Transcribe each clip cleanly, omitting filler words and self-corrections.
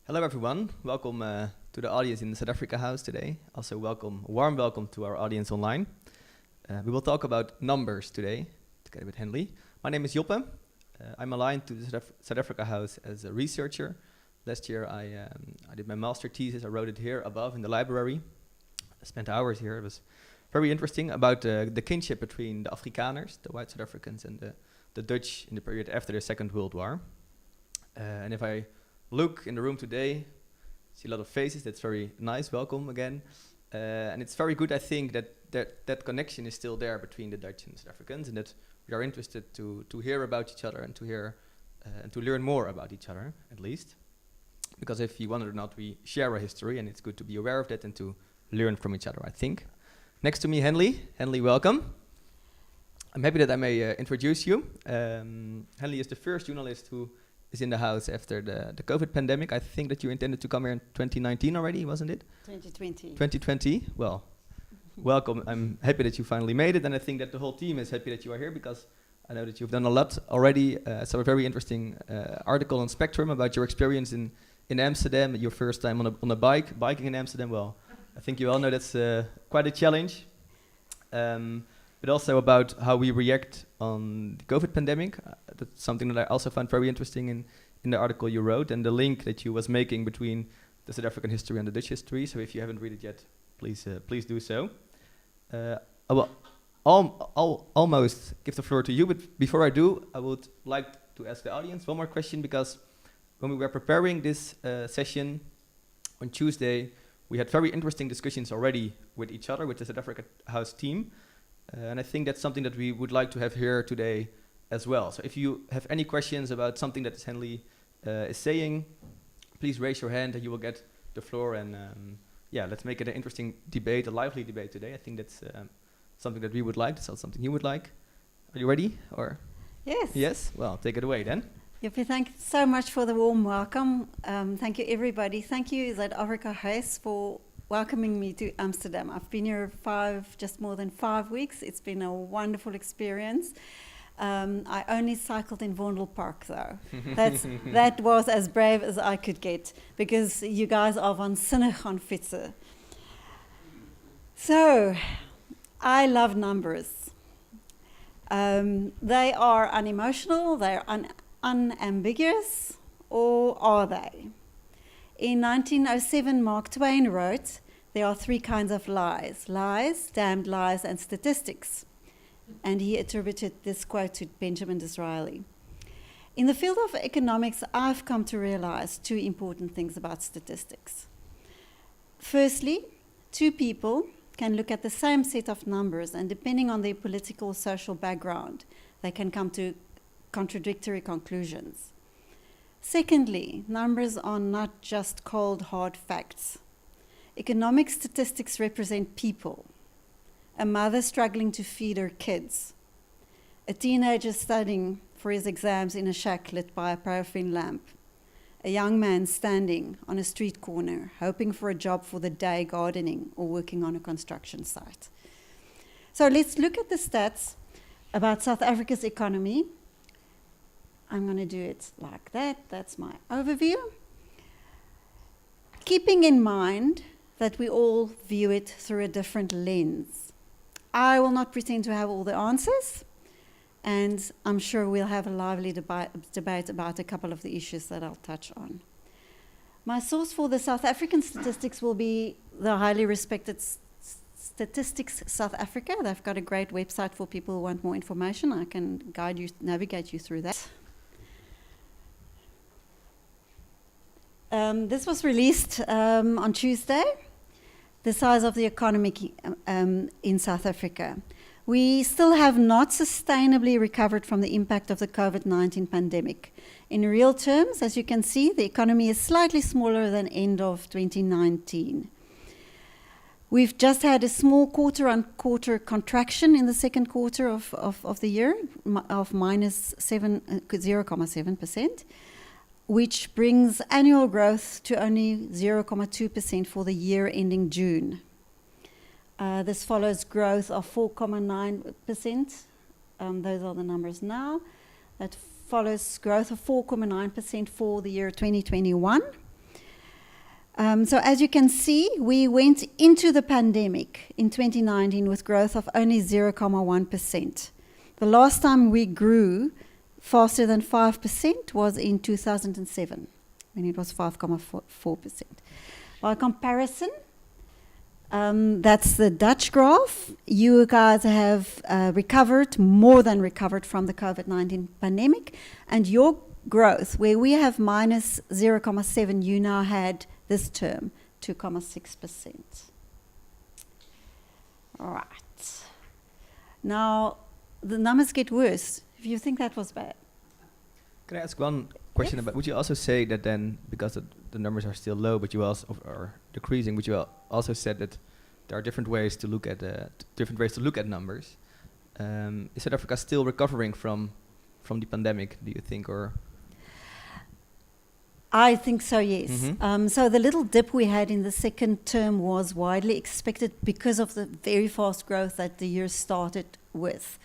Hello everyone, welcome to the audience in the Zuid-Afrikahuis today. Also warm welcome to our audience online. We will talk about numbers today, together with Henley. My name is Joppe. I'm aligned to the Zuid-Afrikahuis as a researcher. Last year I did my master thesis, I wrote it here above in the library. I spent hours here, it was very interesting about the kinship between the Afrikaners, the white South Africans, and the Dutch in the period after the Second World War. And if I look in the room today, see a lot of faces, that's very nice, welcome again. And it's very good, I think, that connection is still there between the Dutch and South Africans, and that we are interested to hear about each other and to hear and to learn more about each other, at least. Because if you wonder or not, we share a history, and it's good to be aware of that and to learn from each other, I think. Next to me, Henley. Henley, welcome. I'm happy that I may introduce you. Henley is the first journalist who is in the house after the COVID pandemic. I think that you intended to come here in 2019 already, wasn't it? 2020. 2020. Well, welcome. I'm happy that you finally made it, and I think that the whole team is happy that you are here because I know that you've done a lot already. So a very interesting article on Spectrum about your experience in Amsterdam, your first time on a biking in Amsterdam. Well, I think you all know that's quite a challenge. But also about how we react on the COVID pandemic. That's something that I also found very interesting in the article you wrote, and the link that you was making between the South African history and the Dutch history. So if you haven't read it yet, please do so. I will almost give the floor to you, but before I do, I would like to ask the audience one more question, because when we were preparing this session on Tuesday, we had very interesting discussions already with each other, with the Zuid-Afrikahuis team. And I think that's something that we would like to have here today as well. So if you have any questions about something that Henley is saying, please raise your hand and you will get the floor. And let's make it an interesting debate, a lively debate today. I think that's something that we would like. That's something you would like. Are you ready? Or Yes. Yes? Well, take it away then. Joppe, thank you so much for the warm welcome. Thank you, everybody. Thank you, Zuid-Afrikahuis, for welcoming me to Amsterdam. I've been here just more than 5 weeks. It's been a wonderful experience. I only cycled in Vondel Park, though. That was as brave as I could get, because you guys are waansinnig on fietsen. So, I love numbers. They are unemotional, they're unambiguous, or are they? In 1907, Mark Twain wrote, "There are three kinds of lies: lies, damned lies, and statistics." And he attributed this quote to Benjamin Disraeli. In the field of economics, I've come to realize two important things about statistics. Firstly, two people can look at the same set of numbers, and depending on their political or social background, they can come to contradictory conclusions. Secondly, numbers are not just cold, hard facts. Economic statistics represent people. A mother struggling to feed her kids. A teenager studying for his exams in a shack lit by a paraffin lamp. A young man standing on a street corner, hoping for a job for the day gardening or working on a construction site. So let's look at the stats about South Africa's economy. I'm going to do it like that. That's my overview. Keeping in mind that we all view it through a different lens. I will not pretend to have all the answers, and I'm sure we'll have a lively debate about a couple of the issues that I'll touch on. My source for the South African statistics will be the highly respected Statistics South Africa. They've got a great website for people who want more information. I can navigate you through that. This was released on Tuesday, the size of the economy in South Africa. We still have not sustainably recovered from the impact of the COVID-19 pandemic. In real terms, as you can see, the economy is slightly smaller than end of 2019. We've just had a small quarter-on-quarter contraction in the second quarter of the year of minus 0.7%. Which brings annual growth to only 0.2% for the year ending June. This follows growth of 4.9%. Those are the numbers now. That follows growth of 4.9% for the year 2021. So as you can see, we went into the pandemic in 2019 with growth of only 0.1%. The last time we grew faster than 5% was in 2007, when it was 5.4%. By comparison, that's the Dutch graph. You guys have recovered, more than recovered from the COVID-19 pandemic, and your growth, where we have minus 0.7, you now had this term, 2.6%. All right. Now, the numbers get worse. If you think that was bad. Can I ask one question Yes. about, would you also say that then, because the numbers are still low, but you also are decreasing, would you also said that there are different ways to look at numbers. Is South Africa still recovering from the pandemic, do you think, or? I think so, yes. Mhm. So the little dip we had in the second term was widely expected because of the very fast growth that the year started with.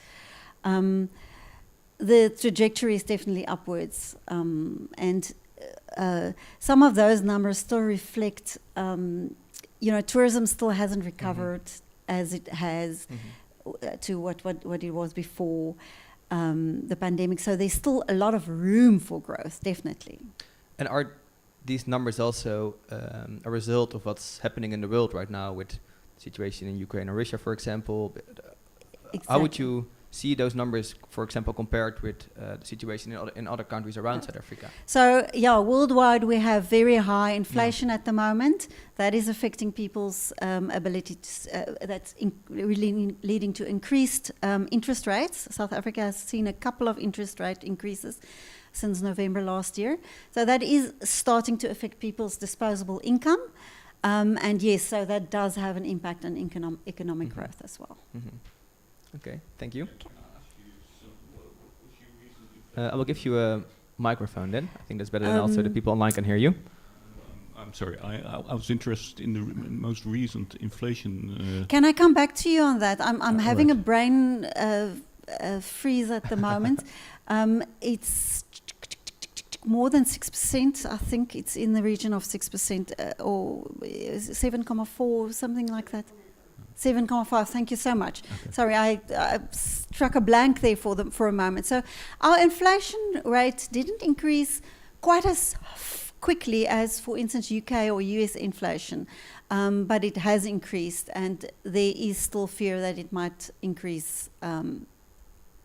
The trajectory is definitely upwards, and some of those numbers still reflect, tourism still hasn't recovered as it has to what it was before the pandemic. So there's still a lot of room for growth, definitely. And are these numbers also a result of what's happening in the world right now with the situation in Ukraine or Russia, for example? How would you see those numbers, for example, compared with the situation in other countries around South Africa? So, yeah, worldwide we have very high inflation at the moment. That is affecting people's ability to, that's really leading to increased interest rates. South Africa has seen a couple of interest rate increases since November last year. So that is starting to affect people's disposable income. And yes, so that does have an impact on economic growth as well. Okay, thank you. I will give you a microphone then. I think that's better than also the people online can hear you. I'm sorry, I was interested in the most recent inflation. Can I come back to you on that? I'm having right. a brain freeze at the moment. It's more than 6%. I think it's in the region of 6% or 7.4, something like that. 7.5. Thank you so much. Okay. Sorry, I struck a blank there for a moment. So our inflation rate didn't increase quite as quickly as, for instance, UK or US inflation, but it has increased, and there is still fear that it might increase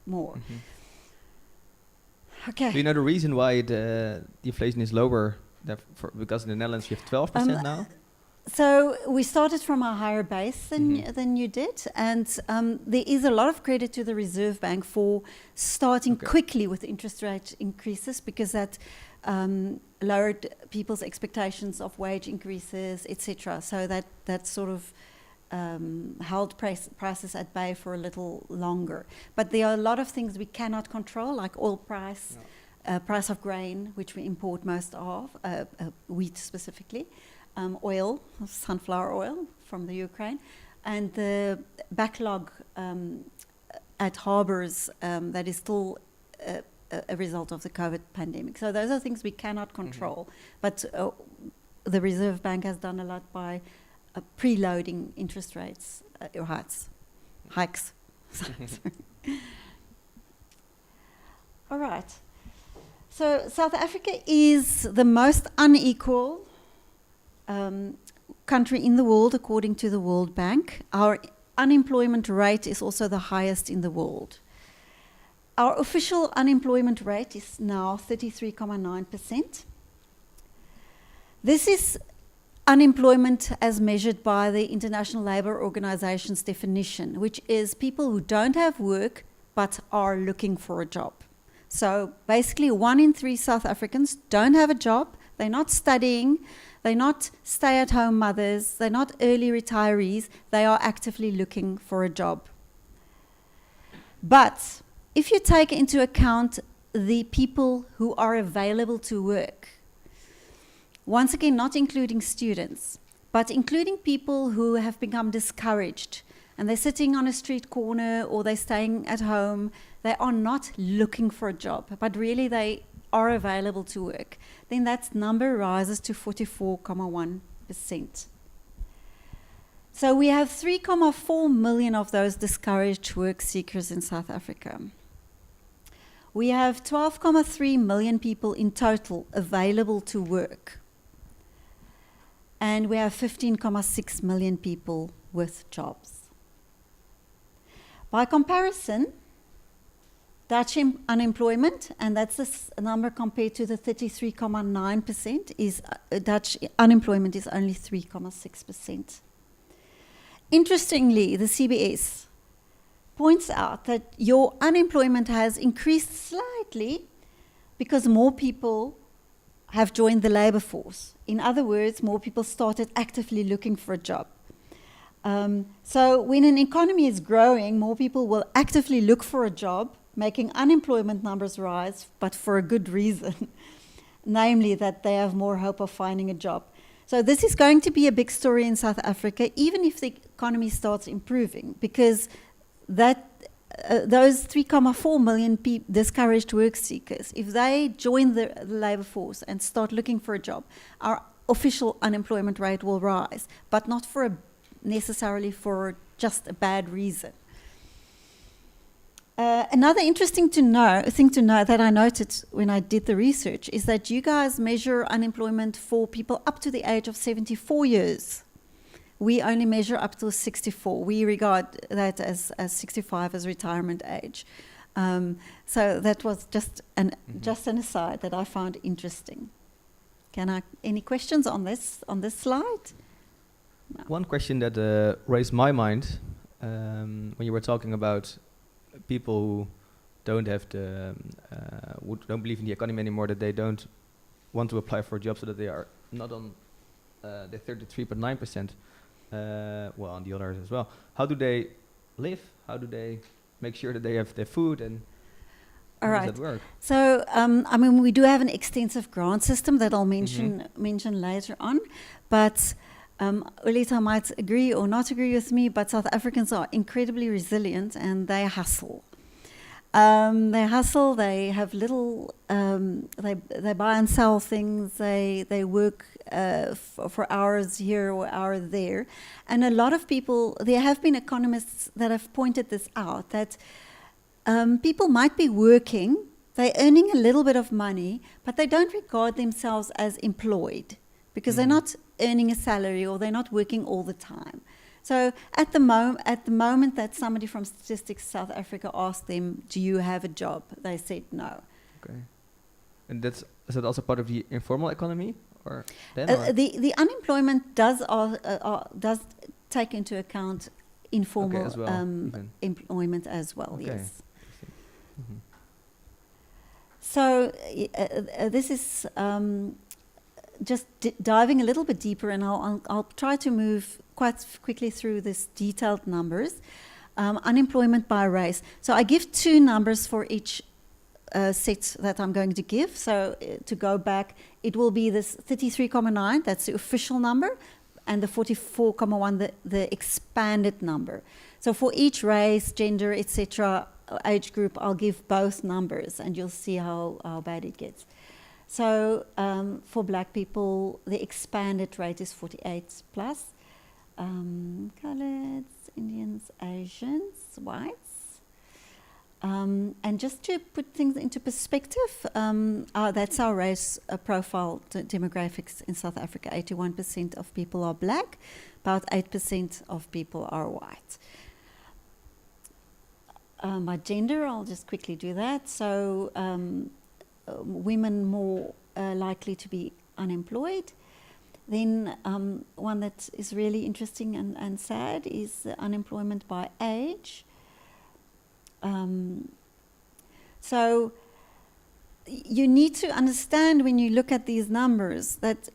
more. Okay. Do you know the reason why the inflation is lower? Because in the Netherlands you have 12% now? So we started from a higher base than you did, and there is a lot of credit to the Reserve Bank for starting quickly with interest rate increases, because that lowered people's expectations of wage increases, etc. So that sort of held prices at bay for a little longer. But there are a lot of things we cannot control, like oil price, price of grain, which we import most of, wheat specifically. Oil, sunflower oil from the Ukraine, and the backlog at harbours that is still a result of the COVID pandemic. So those are things we cannot control. But the Reserve Bank has done a lot by preloading interest rates or hikes. All right. So South Africa is the most unequal country in the world, according to the World Bank. Our unemployment rate is also the highest in the world. Our official unemployment rate is now 33.9%. This is unemployment as measured by the International Labour Organization's definition, which is people who don't have work but are looking for a job. So basically 1 in 3 South Africans don't have a job, they're not studying, they're not stay-at-home mothers, they're not early retirees, they are actively looking for a job. But if you take into account the people who are available to work, once again, not including students, but including people who have become discouraged and they're sitting on a street corner or they're staying at home, they are not looking for a job, but really they are available to work, then that number rises to 44.1%. So we have 3.4 million of those discouraged work seekers in South Africa. We have 12.3 million people in total available to work. And we have 15.6 million people with jobs. By comparison, Dutch unemployment, and that's this number compared to the 33.9%, is Dutch unemployment is only 3.6%. Interestingly, the CBS points out that your unemployment has increased slightly because more people have joined the labor force. In other words, more people started actively looking for a job. So when an economy is growing, more people will actively look for a job, making unemployment numbers rise, but for a good reason, namely that they have more hope of finding a job. So this is going to be a big story in South Africa, even if the economy starts improving, because those 3.4 million discouraged work seekers, if they join the labor force and start looking for a job, our official unemployment rate will rise, but not necessarily for just a bad reason. Another interesting thing to know that I noted when I did the research is that you guys measure unemployment for people up to the age of 74 years. We only measure up to 64. We regard that as 65 as retirement age. So that was just an aside that I found interesting. Any questions on this slide? No. One question that raised my mind when you were talking about people who don't have don't believe in the economy anymore, that they don't want to apply for a job, so that they are not on the 33.9%, well, on the others as well. How do they live? How do they make sure that they have their food, and how does that work? So, we do have an extensive grant system that I'll mention later on, but Ulita might agree or not agree with me, but South Africans are incredibly resilient and they hustle. They have little, they buy and sell things, they work for hours here or hours there. And a lot of people, there have been economists that have pointed this out, that people might be working, they're earning a little bit of money, but they don't regard themselves as employed because they're not earning a salary or they're not working all the time. So at the moment that somebody from Statistics South Africa asked them, do you have a job? They said no. Okay. And is that also part of the informal economy? Or the unemployment does take into account informal employment as well, yes. Mm-hmm. So this is just diving a little bit deeper, and I'll try to move quite quickly through this detailed numbers. Unemployment by race. So I give two numbers for each set that I'm going to give. So to go back, it will be this 33.9, that's the official number, and the 44.1, the expanded number. So for each race, gender, etc., age group, I'll give both numbers, and you'll see how bad it gets. So for black people, the expanded rate is 48 plus. Coloreds, Indians, Asians, whites. And just to put things into perspective, that's our race profile demographics in South Africa. 81% of people are black, about 8% of people are white. By gender, I'll just quickly do that. So women more likely to be unemployed. Then one that is really interesting and sad is unemployment by age. So you need to understand when you look at these numbers that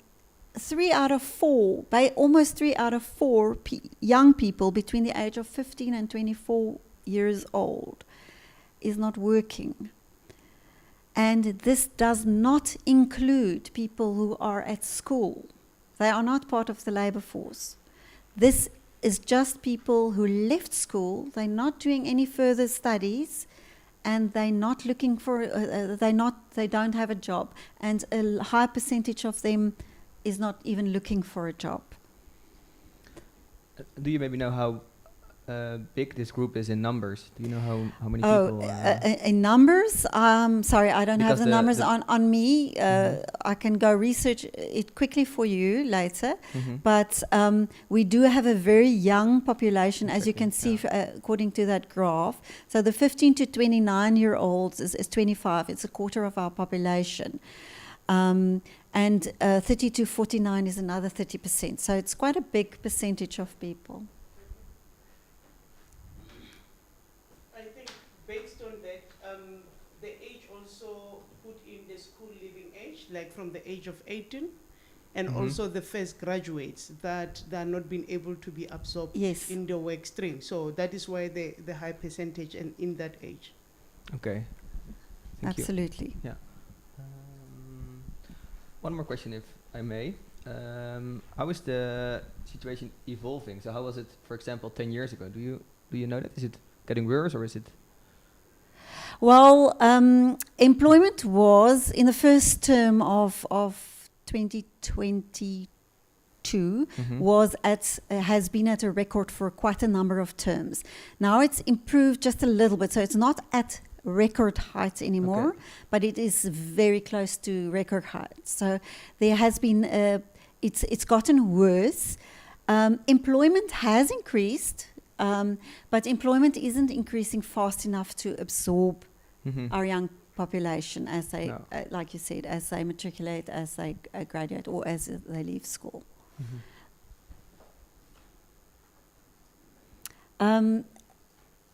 3 out of 4, almost 3 out of 4 young people between the age of 15 and 24 years old is not working. And this does not include people who are at school. They are not part of the labor force. This is just people who left school, they're not doing any further studies, and they're not looking for, they don't have a job. And a high percentage of them is not even looking for a job. Do you maybe know how big this group is in numbers? Do you know how many people? In numbers, sorry, I don't have Because the numbers the on me. I can go research it quickly for you later. But we do have a very young population, as you can see, according to that graph. So the 15 to 29-year-olds is 25. It's a quarter of our population. And 30 to 49 is another 30%. So it's quite a big percentage of people. I think based on that, the age also put in the school leaving age, like from the age of 18, and also the first graduates that are not being able to be absorbed in the work stream. So that is why the high percentage and in that age. Okay. Thank Absolutely. you. Yeah. One more question, if I may. How is the situation evolving? So how was it, for example, 10 years ago? Do you know that? Is it getting worse or is it? Well, employment was in the first term of 2022 has been at a record for quite a number of terms. Now it's improved just a little bit, so it's not at record heights anymore, but it is very close to record heights. So there has been it's gotten worse. Employment has increased, but employment isn't increasing fast enough to absorb our young population as they, like you said, as they matriculate, as they graduate, or as they leave school.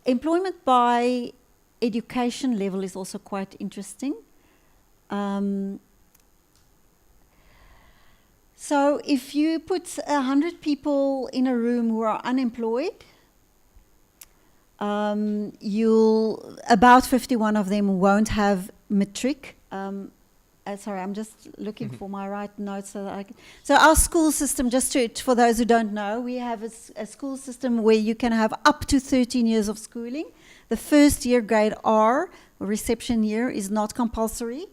Employment by education level is also quite interesting. So if you put 100 people in a room who are unemployed, about 51 of them won't have matric. Sorry, I'm just looking for my right notes so that I can. So our school system, for those who don't know, we have a school system where you can have up to 13 years of schooling. The first year, grade R, reception year, is not compulsory.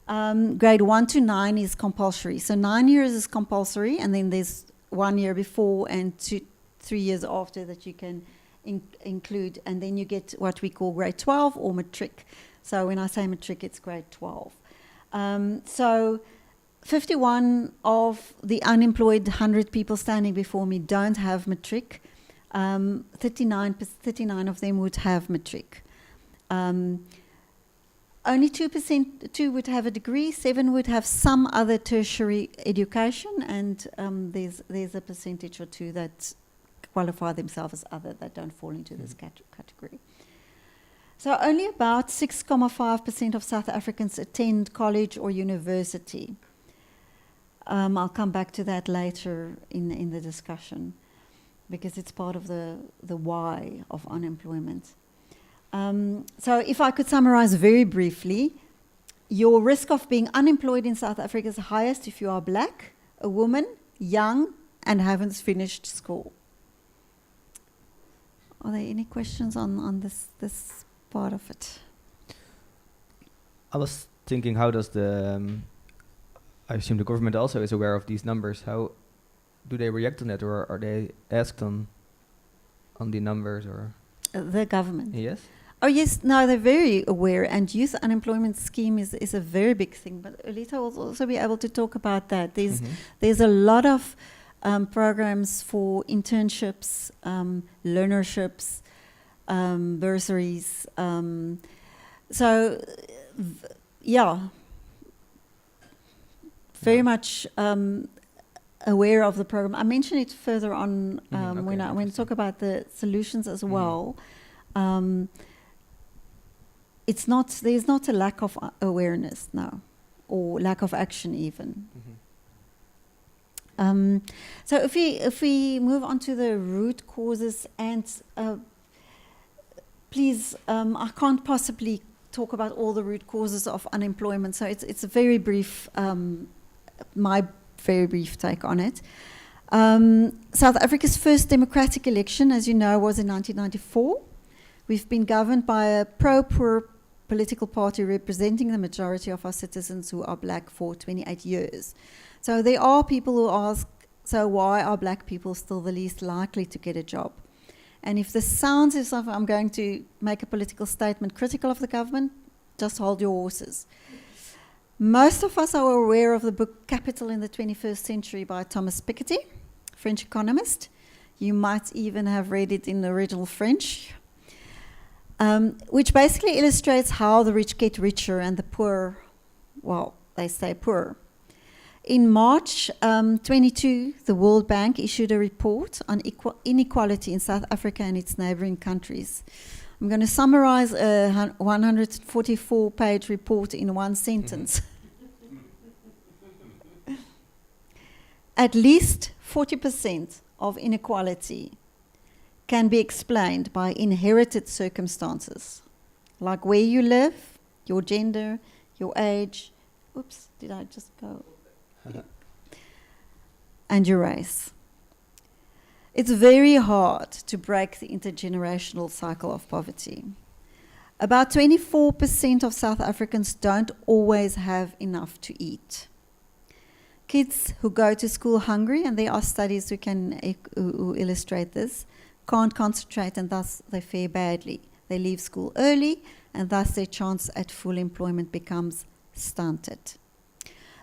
Grade 1 to 9 is compulsory. So 9 years is compulsory, and then there's 1 year before and 3 years after that you can include, and then you get what we call grade 12 or matric. So when I say matric, it's grade 12. So 51 of the unemployed 100 people standing before me don't have matric. 39 of them would have matric. Only 2% would have a degree, 7 would have some other tertiary education, and there's a percentage or two that qualify themselves as other, that don't fall into this category. So only about 6.5% of South Africans attend college or university. I'll come back to that later in the discussion, because it's part of the why of unemployment. So if I could summarize very briefly, your risk of being unemployed in South Africa is highest if you are black, a woman, young, and haven't finished school. Are there any questions on this part of it? I was thinking, how does I assume the government also is aware of these numbers. How do they react on that, or are they asked on the numbers, or? The government. Yes. Oh yes, no, they're very aware, and youth unemployment scheme is a very big thing. But Alita will also be able to talk about that. There's a lot of programs for internships, learnerships, bursaries. Very much aware of the program. I mention it further on when I talk about the solutions as well. There's not a lack of awareness now, or lack of action even. So if we move on to the root causes, and please, I can't possibly talk about all the root causes of unemployment, so it's a very brief, my very brief take on it. South Africa's first democratic election, as you know, was in 1994. We've been governed by a pro-poor political party representing the majority of our citizens who are black for 28 years. So there are people who ask, so why are black people still the least likely to get a job? And if this sounds as if I'm going to make a political statement critical of the government, just hold your horses. Most of us are aware of the book Capital in the 21st Century by Thomas Piketty, French economist. You might even have read it in the original French, which basically illustrates how the rich get richer and the poor, well, they stay poor. In March 22, the World Bank issued a report on inequality in South Africa and its neighboring countries. I'm going to summarize a 144-page report in one sentence. At least 40% of inequality can be explained by inherited circumstances, like where you live, your gender, your age, oops, did I just go? And your race. It's very hard to break the intergenerational cycle of poverty. About 24% of South Africans don't always have enough to eat. Kids who go to school hungry, and there are studies who illustrate this, can't concentrate and thus they fare badly. They leave school early and thus their chance at full employment becomes stunted.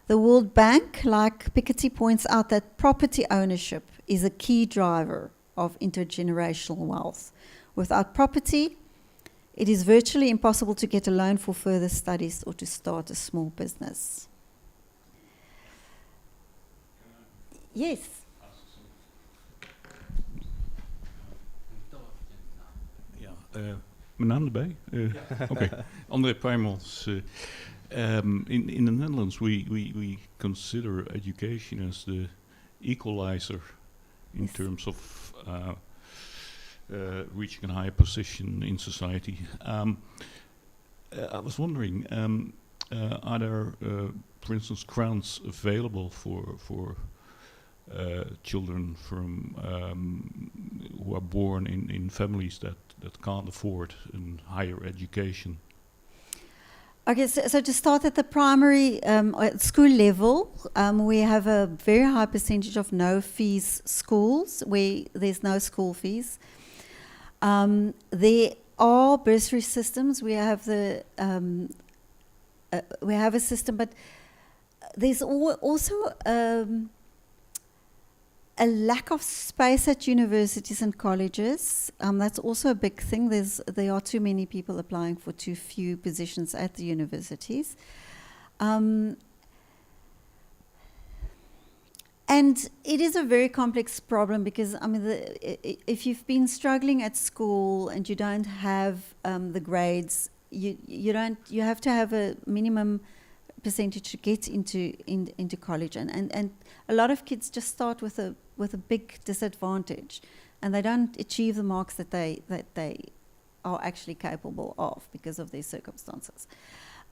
The World Bank, like Piketty, points out that property ownership is a key driver of intergenerational wealth. Without property, it is virtually impossible to get a loan for further studies or to start a small business. Yes. Ja, mijn naam erbij. Oké, André Peijmans. In the Netherlands, we consider education as the equalizer in terms of reaching a higher position in society. I was wondering, are there, for instance, grants available for children from who are born in families that can't afford a higher education? Okay, so to start at the primary at school level, we have a very high percentage of no-fees schools where there's no school fees. There are bursary systems. We have a system, but there's also a lack of space at universities and colleges. That's also a big thing. There are too many people applying for too few positions at the universities. And it is a very complex problem because, I mean, if you've been struggling at school and you don't have the grades, you have to have a minimum percentage to get into college, and a lot of kids just start with a big disadvantage, and they don't achieve the marks that they are actually capable of because of their circumstances.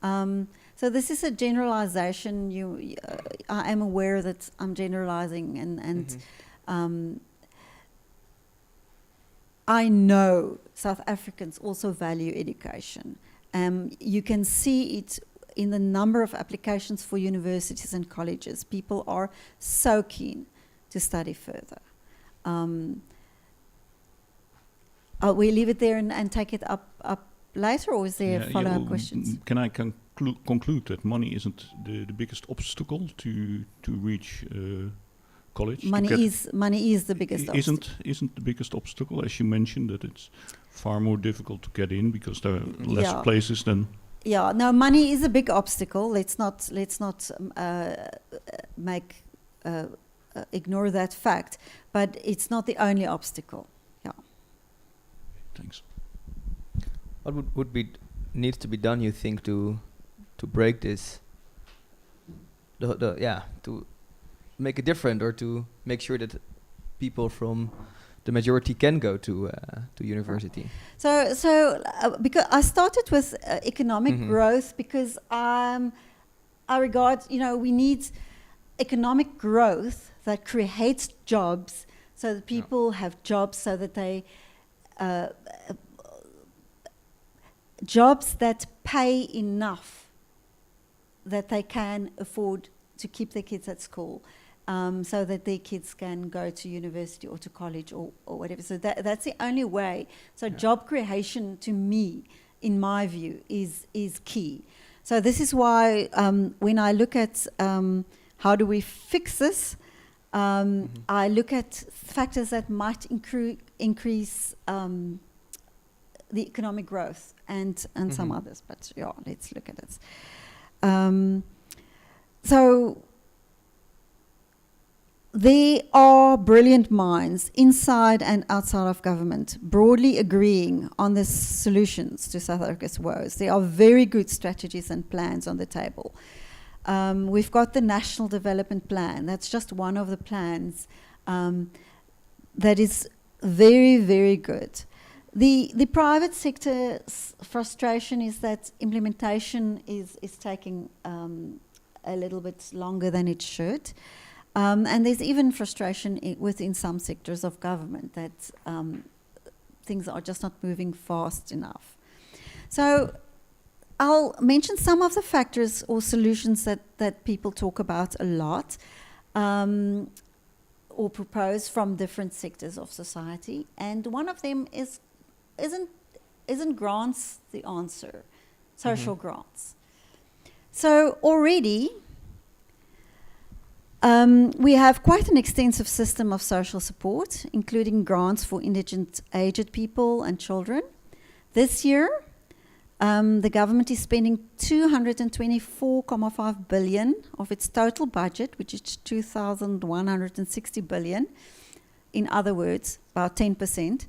So this is a generalization. I am aware that I'm generalizing, and I know South Africans also value education. You can see it in the number of applications for universities and colleges. People are so keen to study further. We leave it there and take it up later, or is there follow-up questions? Can I conclude that money isn't the biggest obstacle to reach college? Money is the biggest obstacle. Isn't the biggest obstacle, as you mentioned, that it's far more difficult to get in because there are less places than... Yeah, no, money is a big obstacle. Let's not ignore that fact, but it's not the only obstacle. Yeah. Thanks. What needs to be done, you think, to break this? To make it different, or to make sure that people from the majority can go to university. So because I started with economic growth, because I regard, we need economic growth that creates jobs, so that people have jobs, so that they jobs that pay enough that they can afford to keep their kids at school, so that their kids can go to university or to college or whatever. So that's the only way. So job creation, to me, in my view, is key. So this is why when I look at how do we fix this, I look at factors that might increase the economic growth and some others. But yeah, let's look at it. So there are brilliant minds inside and outside of government broadly agreeing on the solutions to South Africa's woes. There are very good strategies and plans on the table. We've got the National Development Plan. That's just one of the plans that is very, very good. The private sector's frustration is that implementation is taking a little bit longer than it should. And there's even frustration within some sectors of government that things are just not moving fast enough. So I'll mention some of the factors or solutions that people talk about a lot or propose from different sectors of society. And one of them isn't grants the answer, social grants. So already we have quite an extensive system of social support, including grants for indigent aged people and children. This year, the government is spending 224.5 billion of its total budget, which is 2,160 billion, in other words, about 10%,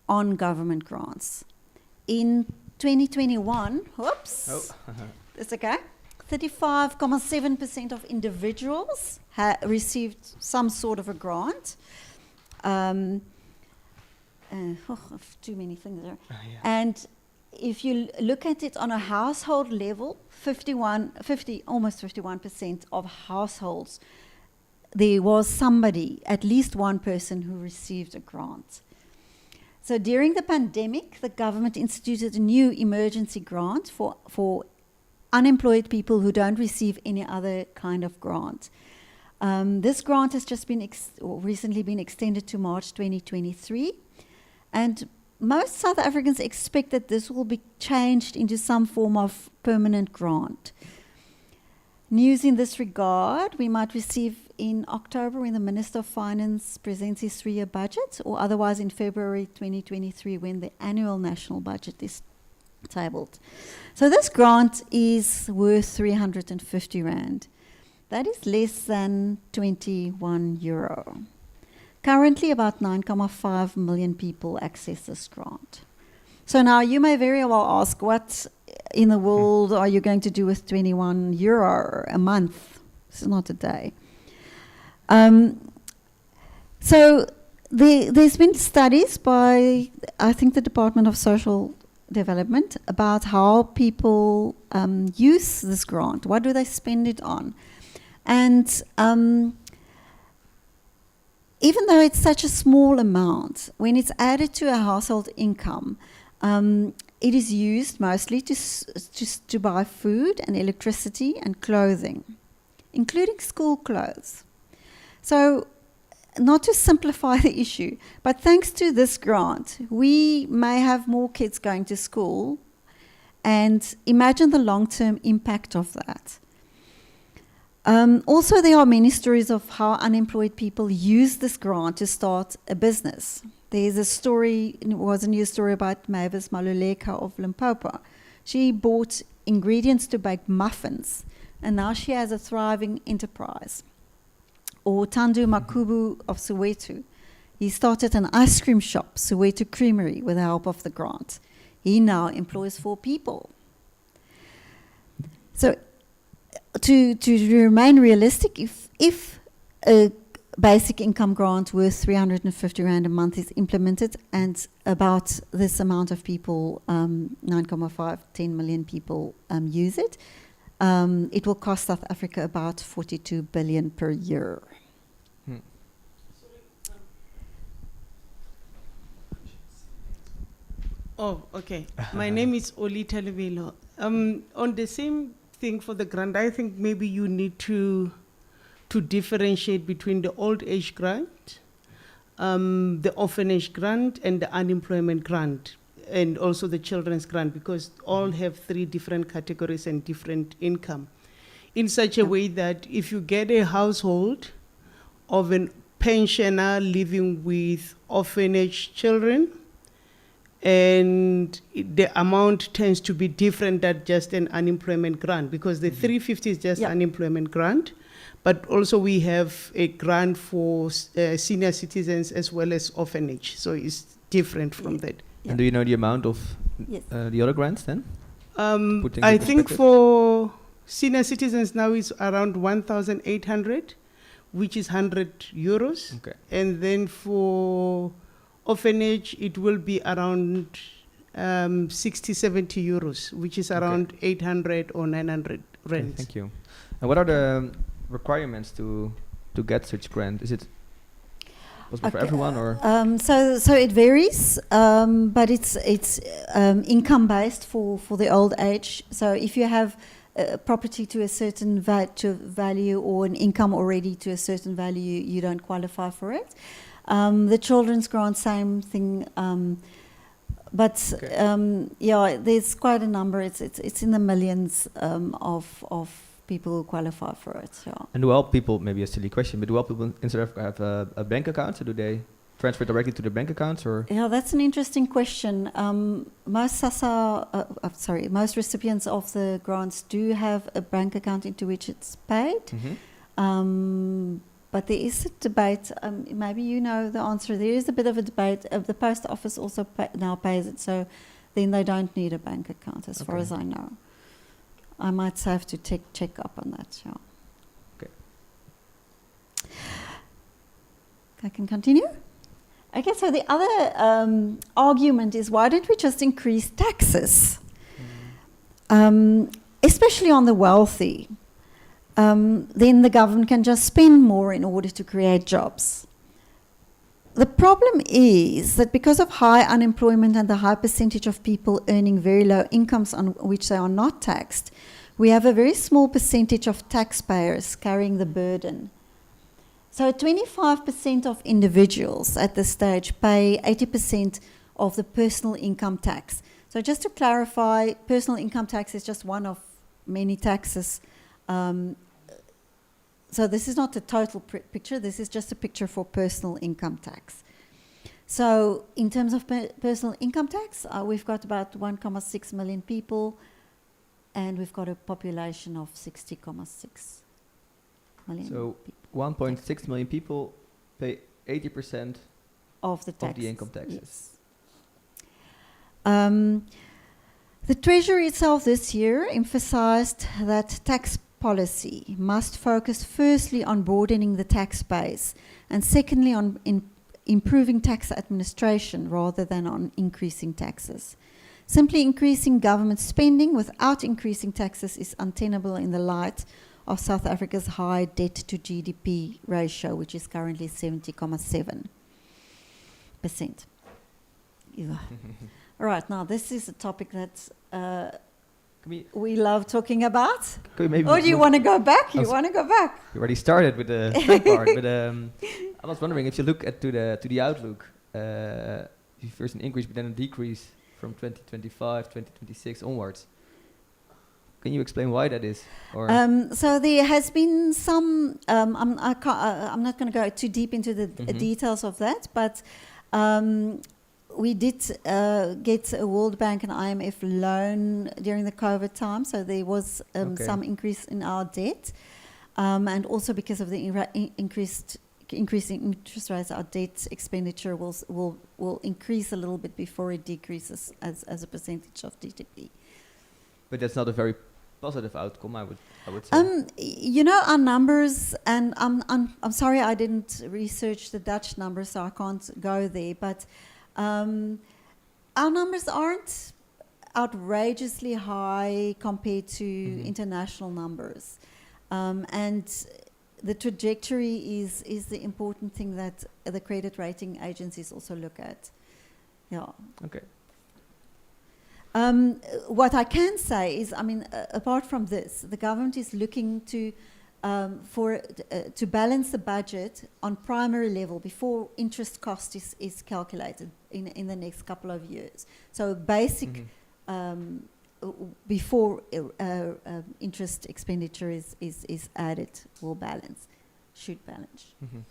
on government grants. In 2021, it's okay, 35.7% of individuals received some sort of a grant. Too many things there. And if you look at it on a household level, almost 51% of households, there was somebody, at least one person, who received a grant. So during the pandemic, the government instituted a new emergency grant for unemployed people who don't receive any other kind of grant. This grant has just been recently been extended to March 2023, and most South Africans expect that this will be changed into some form of permanent grant. News in this regard we might receive in October when the Minister of Finance presents his 3-year budget, or otherwise in February 2023 when the annual national budget is tabled. So this grant is worth 350 Rand. That is less than 21 euro. Currently, about 9.5 million people access this grant. So now you may very well ask, what in the world are you going to do with 21 euro a month? This is not a day. So there's been studies by, I think, the Department of Social Development about how people use this grant. What do they spend it on? And even though it's such a small amount, when it's added to a household income, it is used mostly to buy food and electricity and clothing, including school clothes. So, not to simplify the issue, but thanks to this grant, we may have more kids going to school, and imagine the long-term impact of that. Also, there are many stories of how unemployed people use this grant to start a business. There's a story, it was a news story about Mavis Maluleka of Limpopo. She bought ingredients to bake muffins, and now she has a thriving enterprise. Or Tandu Makubu of Soweto. He started an ice cream shop, Soweto Creamery, with the help of the grant. He now employs 4 people. So, to remain realistic, if a basic income grant worth 350 Rand a month is implemented, and about this amount of people, 9.5, 10 million people use it, it will cost South Africa about 42 billion per year. Oh, okay. My name is Olita Levelo. On the same thing for the grant, I think maybe you need to differentiate between the old age grant, the orphanage grant, and the unemployment grant, and also the children's grant, because all have 3 different categories and different income, in such a way that if you get a household of a pensioner living with orphanage children, and the amount tends to be different than just an unemployment grant, because the 350 is just unemployment grant, but also we have a grant for senior citizens as well as orphanage, so it's different from that. And do you know the amount of the other grants then? I think for senior citizens now is around 1,800, which is €100. Okay. And then for orphanage, it will be around 60, 70 euros, which is around 800 or 900 Okay, rands. thank you. And what are the requirements to get such grant? Is it possible for everyone, or? So it varies, but it's income based for the old age. So if you have property to a certain value or an income already to a certain value, you don't qualify for it. The children's grant, same thing. But there's quite a number. It's in the millions of people who qualify for it. Yeah. And do all people, maybe a silly question, but do all people in South Africa have a bank account? So do they transfer directly to their bank accounts, or? Yeah, that's an interesting question. Most most recipients of the grants do have a bank account into which it's paid. But there is a debate. Maybe you know the answer. There is a bit of a debate. The post office also now pays it, so then they don't need a bank account, as far as I know. I might have to check up on that. Yeah. Okay. I can continue. Okay, so the other argument is, why don't we just increase taxes, especially on the wealthy? Then the government can just spend more in order to create jobs. The problem is that because of high unemployment and the high percentage of people earning very low incomes on which they are not taxed, we have a very small percentage of taxpayers carrying the burden. So 25% of individuals at this stage pay 80% of the personal income tax. So just to clarify, personal income tax is just one of many taxes. So this is not the total picture, this is just a picture for personal income tax. So in terms of personal income tax, we've got about 1.6 million people, and we've got a population of 60.6 million So people. 1.6 million people pay 80% Of the taxes. of the income taxes. Yes. The Treasury itself this year emphasized that tax policy must focus firstly on broadening the tax base, and secondly on improving tax administration rather than on increasing taxes. Simply increasing government spending without increasing taxes is untenable in the light of South Africa's high debt to GDP ratio, which is currently 70.7%. All right, now this is a topic that we love talking about. Or do you want to go back? You want to go back? We already started with the trend part, but I was wondering if you look at to the outlook, first an increase but then a decrease from 2025, 2026 onwards. Can you explain why that is? Or so there has been some. I'm not going to go too deep into the details of that, but we did get a World Bank and IMF loan during the COVID time, so there was some increase in our debt, and also because of the increasing interest rates, our debt expenditure will increase a little bit before it decreases as a percentage of GDP. But that's not a very positive outcome, I would say. You know, our numbers, and I'm sorry I didn't research the Dutch numbers, so I can't go there, but our numbers aren't outrageously high compared to international numbers. And the trajectory is the important thing that the credit rating agencies also look at. Yeah. Okay. What I can say is, I mean, apart from this, the government is looking to to balance the budget on primary level before interest cost is calculated in the next couple of years. So basic before interest expenditure is added will balance, should balance. Mhm.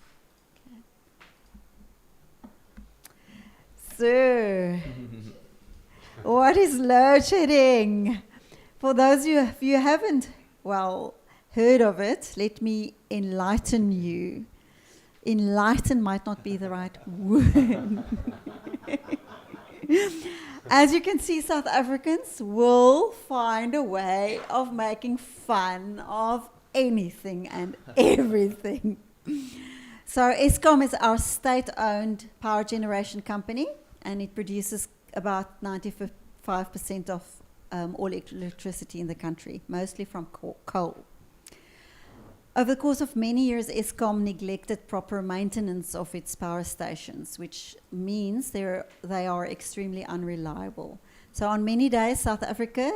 So, what is load shedding? For those of you who haven't, well, heard of it, let me enlighten you. Enlighten might not be the right word. As you can see, South Africans will find a way of making fun of anything and everything. So Eskom is our state-owned power generation company, and it produces about 95% of all electricity in the country, mostly from coal. Over the course of many years, Eskom neglected proper maintenance of its power stations, which means they are extremely unreliable. So on many days, South Africa,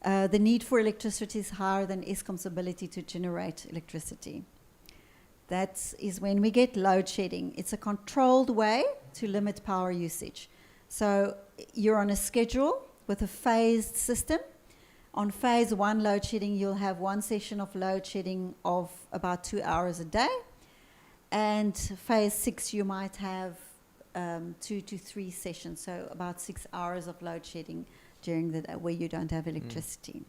the need for electricity is higher than Eskom's ability to generate electricity. That is when we get load shedding. It's a controlled way to limit power usage. So you're on a schedule with a phased system. On phase 1 load shedding, you'll have one session of load shedding of about 2 hours a day. And phase 6, you might have 2 to 3 sessions, so about 6 hours of load shedding during the day where you don't have electricity.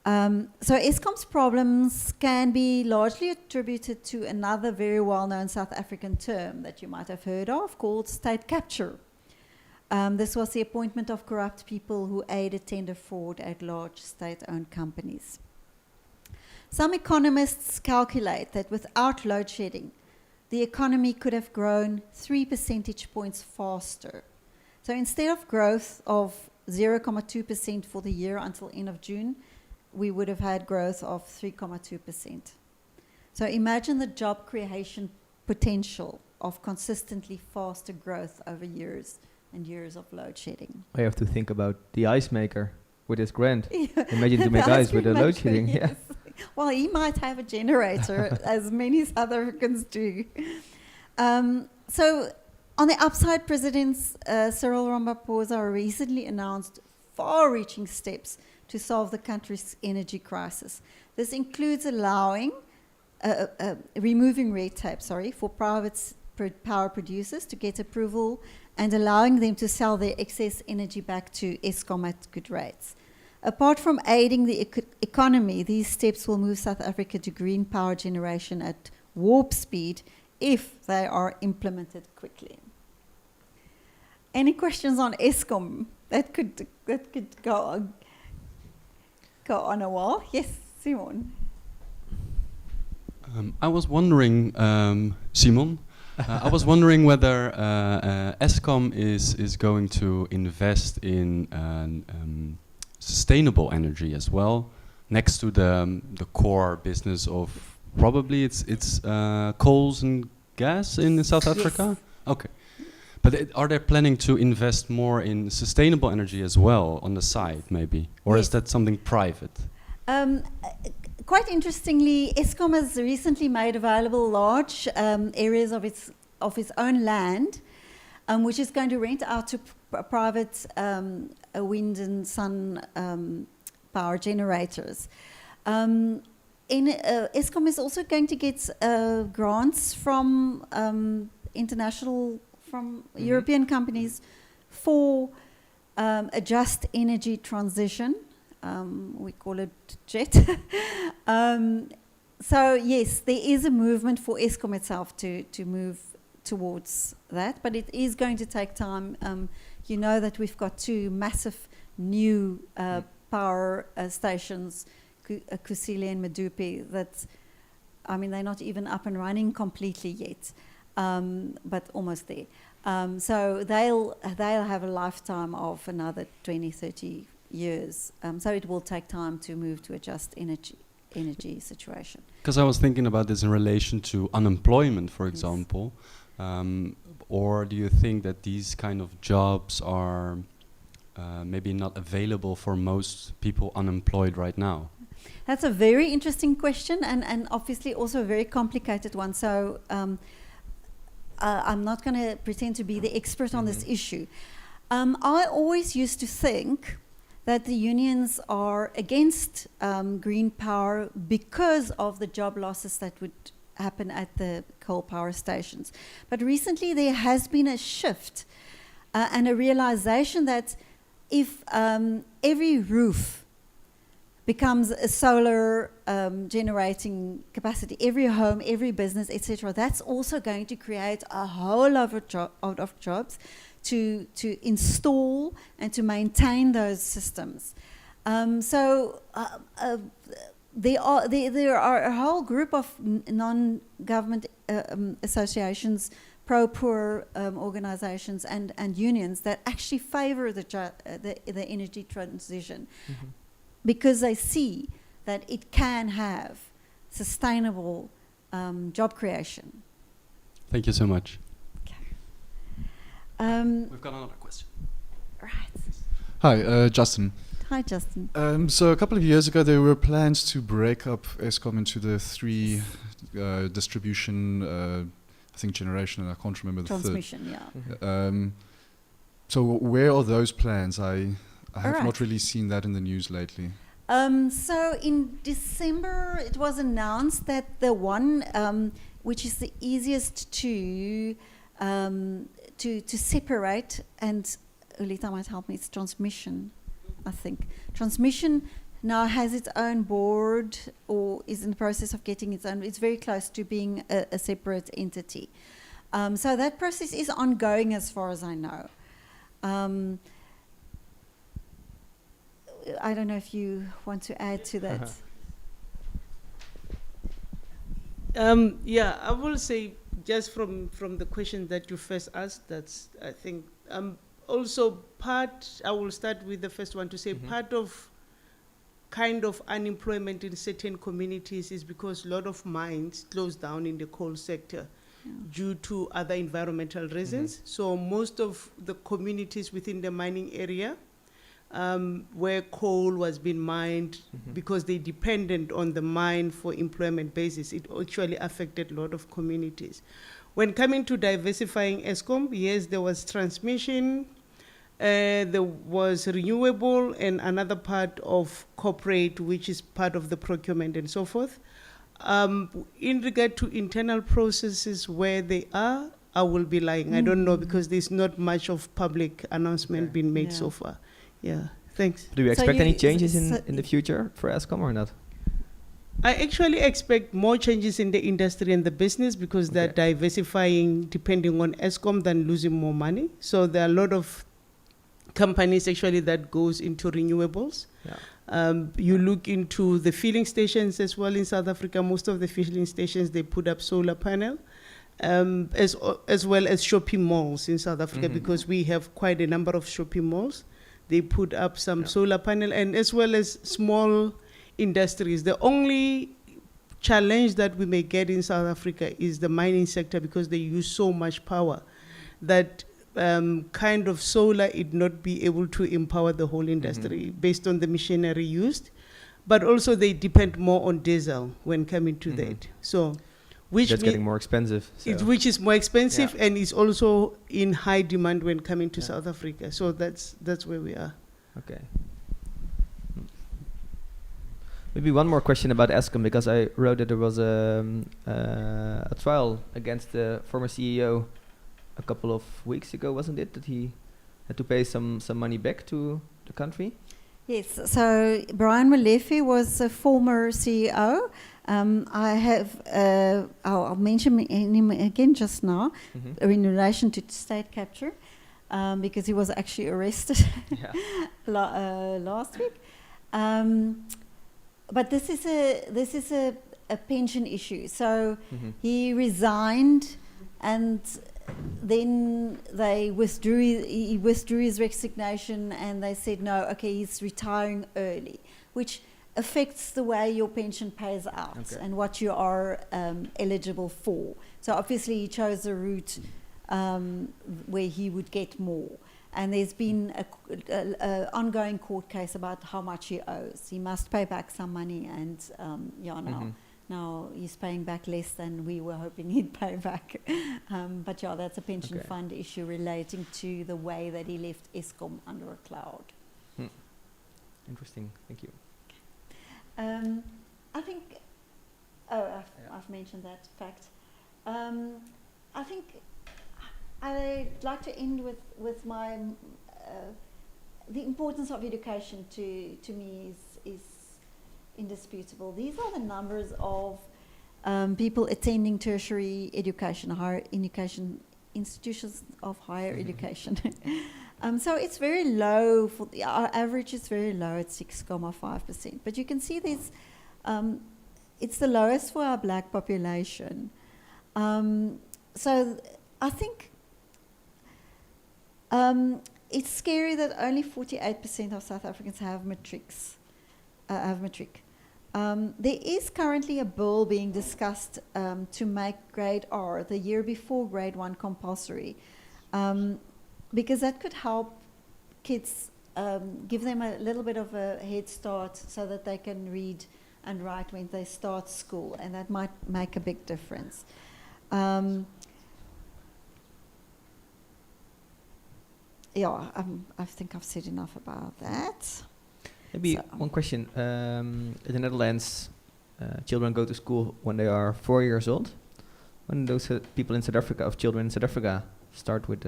So Eskom's problems can be largely attributed to another very well-known South African term that you might have heard of called state capture. This was the appointment of corrupt people who aided tender fraud at large state-owned companies. Some economists calculate that without load shedding, the economy could have grown 3 percentage points faster. So instead of growth of 0.2% for the year until end of June, we would have had growth of 3.2%. So imagine the job creation potential of consistently faster growth over years and years of load shedding. I have to think about the ice maker with his grant. Imagine to make ice with the load shedding. Yes. Yeah. Well, he might have a generator, as many South Africans do. So, on the upside, President Cyril Ramaphosa recently announced far-reaching steps to solve the country's energy crisis. This includes removing red tape, for private power producers to get approval and allowing them to sell their excess energy back to Eskom at good rates. Apart from aiding the economy, these steps will move South Africa to green power generation at warp speed if they are implemented quickly. Any questions on Eskom? That could go on a while. Yes, Simon. I was wondering, Simon, I was wondering whether Eskom is going to invest in sustainable energy as well, next to the core business of probably it's coals and gas in South Africa. Yes. Okay, but are they planning to invest more in sustainable energy as well on the side, maybe, or Yes. is that something private? Quite interestingly, Eskom has recently made available large areas of its own land, which is going to rent out to private wind and sun power generators. Eskom is also going to get grants from European companies for a just energy transition. We call it JET. So yes, there is a movement for Eskom itself to move towards that, but it is going to take time. You know that we've got 2 massive new power stations, Kusile and Medupi, they're not even up and running completely yet, but almost there. So they'll have a lifetime of another 20, 30 years. So it will take time to move to a just energy situation. Because I was thinking about this in relation to unemployment, for example. Or do you think that these kind of jobs are maybe not available for most people unemployed right now? That's a very interesting question, and obviously also a very complicated one. So I'm not going to pretend to be the expert on this issue. I always used to think that the unions are against green power because of the job losses that would happen at the coal power stations. But recently there has been a shift and a realization that if every roof becomes a solar generating capacity, every home, every business, etc., that's also going to create a whole lot of jobs to install and to maintain those systems. There are a whole group of non-government associations, pro-poor organizations and unions that actually favor the energy transition because they see that it can have sustainable job creation. Thank you so much. We've got another question. Right. Hi, Justin. Hi, Justin. So a couple of years ago, there were plans to break up Eskom into the three distribution, I think generation, and I can't remember the Transmission, yeah. So where are those plans? I have Alright. not really seen that in the news lately. So in December, it was announced that the one which is the easiest to separate, and Ulita might help me, it's transmission, I think. Transmission now has its own board or is in the process of getting its own. It's very close to being a separate entity. So that process is ongoing as far as I know. I don't know if you want to add to that. Yeah, I will say just from the question that you first asked, that's, I think, also I will start with the first one to say part of kind of unemployment in certain communities is because a lot of mines closed down in the coal sector due to other environmental reasons. So most of the communities within the mining area where coal was being mined, because they dependent on the mine for employment basis, it actually affected a lot of communities. When coming to diversifying Eskom, yes, there was transmission, there was renewable, and another part of corporate, which is part of the procurement and so forth. In regard to internal processes where they are, I will be lying. I don't know, because there's not much of public announcement being made so far. Yeah, thanks. Do you expect any changes in the future for Eskom or not? I actually expect more changes in the industry and the business, because they're diversifying depending on Eskom than losing more money. So there are a lot of companies actually that goes into renewables. You look into the filling stations as well in South Africa. Most of the filling stations, they put up solar panel, as well as shopping malls in South Africa, because we have quite a number of shopping malls. They put up some solar panel, and as well as small industries. The only challenge that we may get in South Africa is the mining sector, because they use so much power that kind of solar it not be able to empower the whole industry based on the machinery used, but also they depend more on diesel when coming to that. So, which that's getting more expensive. So. Which is more expensive and is also in high demand when coming to South Africa. So that's where we are. Okay. Maybe one more question about Eskom, because I wrote that there was a trial against the former CEO a couple of weeks ago, wasn't it? That he had to pay some money back to the country? Yes, so Brian Molefe was a former CEO. I'll mention him again just now in relation to state capture, because he was actually arrested last week. But this is a pension issue. So he resigned, and then he withdrew his resignation, and they said no, okay, he's retiring early, which affects the way your pension pays out and what you are eligible for. So obviously he chose a route where he would get more. And there's been a ongoing court case about how much he owes. He must pay back some money, and now he's paying back less than we were hoping he'd pay back. But yeah, that's a pension fund issue relating to the way that he left Eskom under a cloud. Interesting. Thank you. I think, I've mentioned that fact. I think I'd like to end with my, the importance of education to me is indisputable. These are the numbers of people attending tertiary education, higher education, institutions of higher education. So it's very low, our average is very low at 6.5%. But you can see there's, it's the lowest for our black population. So I think it's scary that only 48% of South Africans have matric. There is currently a bill being discussed to make grade R, the year before grade 1, compulsory, because that could help kids, give them a little bit of a head start so that they can read and write when they start school, and that might make a big difference. I think I've said enough about that. Maybe one question. In the Netherlands, children go to school when they are 4 years old. When those people in South Africa, of children in South Africa, start with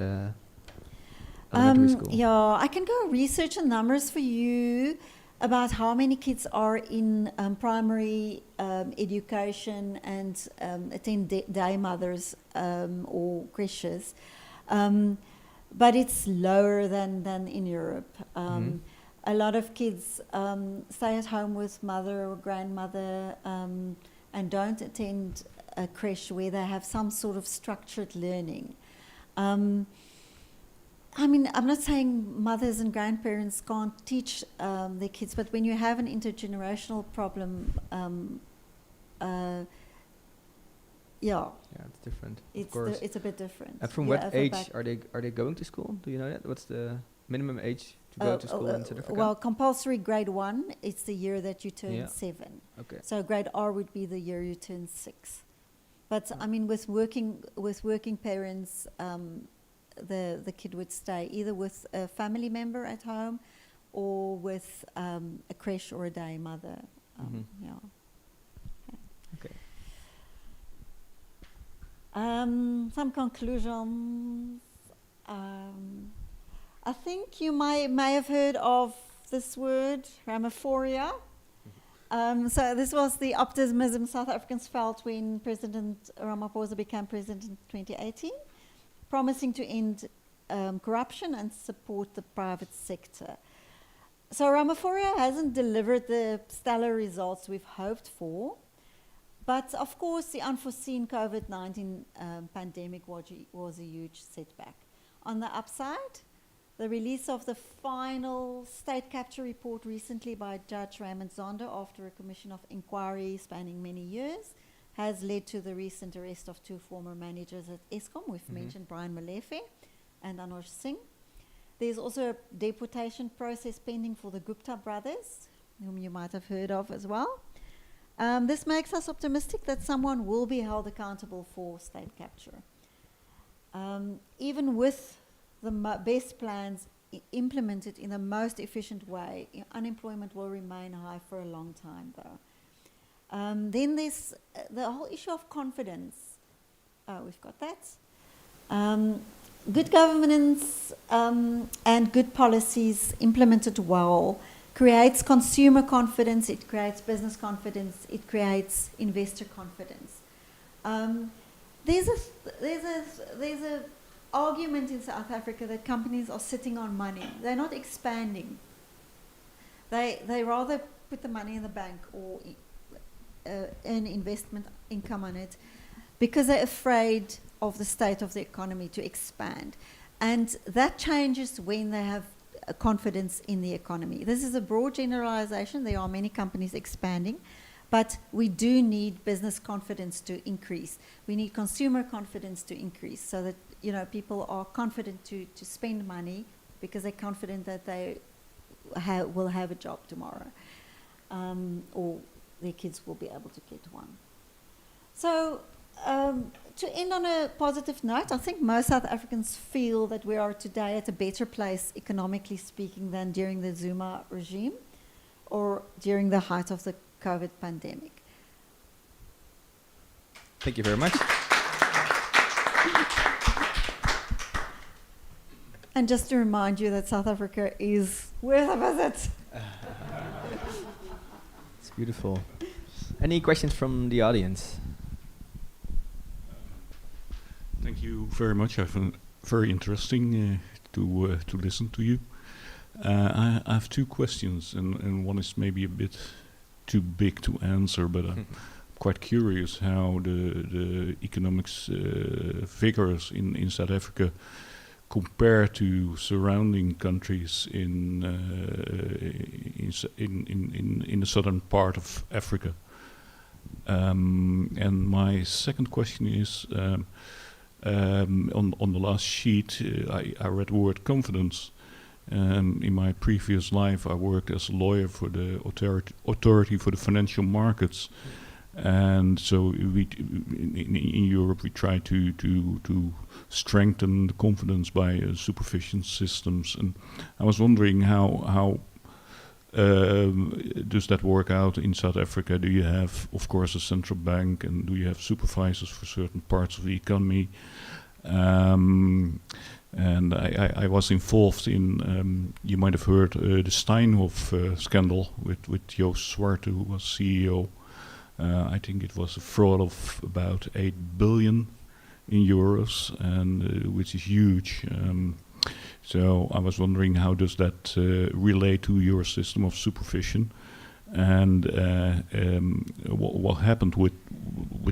elementary school? Yeah, I can go research the numbers for you about how many kids are in primary education and attend day mothers or creches. But it's lower than in Europe. A lot of kids stay at home with mother or grandmother and don't attend a creche where they have some sort of structured learning. I mean, I'm not saying mothers and grandparents can't teach their kids, but when you have an intergenerational problem, it's different. It's a bit different. And from what age are they going to school? Do you know that? What's the minimum age to go to school in South Africa? Well, compulsory grade 1, it's the year that you turn 7. Okay. So grade R would be the year you turn 6. But I mean, with working parents, the kid would stay either with a family member at home or with a creche or a day mother. Okay. Some conclusions. I think you may have heard of this word, ramaphoria. So this was the optimism South Africans felt when President Ramaphosa became president in 2018, promising to end corruption and support the private sector. So Ramaphosa hasn't delivered the stellar results we've hoped for, but of course the unforeseen COVID-19 pandemic was a huge setback. On the upside, the release of the final state capture report recently by Judge Raymond Zondo after a commission of inquiry spanning many years has led to the recent arrest of 2 former managers at Eskom. We've mentioned Brian Molefe and Anuj Singh. There's also a deportation process pending for the Gupta brothers, whom you might have heard of as well. This makes us optimistic that someone will be held accountable for state capture. Even with the best plans implemented in the most efficient way, unemployment will remain high for a long time, though. Then there's the whole issue of confidence. We've got that. Good governance and good policies implemented well creates consumer confidence, it creates business confidence, it creates investor confidence. There's a argument in South Africa that companies are sitting on money. They're not expanding. They rather put the money in the bank or earn investment income on it because they're afraid of the state of the economy to expand. And that changes when they have confidence in the economy. This is a broad generalization. There are many companies expanding, but we do need business confidence to increase. We need consumer confidence to increase so that people are confident to spend money because they're confident that they will have a job tomorrow, or their kids will be able to get one. So, to end on a positive note, I think most South Africans feel that we are today at a better place, economically speaking, than during the Zuma regime or during the height of the COVID pandemic. Thank you very much. And just to remind you that South Africa is worth a visit. It's beautiful. Any questions from the audience? Thank you very much. I found very interesting to listen to you. I have two questions, and one is maybe a bit too big to answer, but I'm quite curious how the economics figures in South Africa compare to surrounding countries in the southern part of Africa. And my second question is, on the last sheet, I read the word confidence. In my previous life, I worked as a lawyer for the authority for the financial markets, and so in Europe we try to strengthen the confidence by supervision systems. And I was wondering how does that work out in South Africa? Do you have, of course, a central bank, and do you have supervisors for certain parts of the economy? And I was involved in, you might have heard, the Steinhoff scandal with Joost Zwarte, who was CEO. I think it was a fraud of about 8 billion in euros, and which is huge. So I was wondering, how does that relate to your system of supervision, and what happened with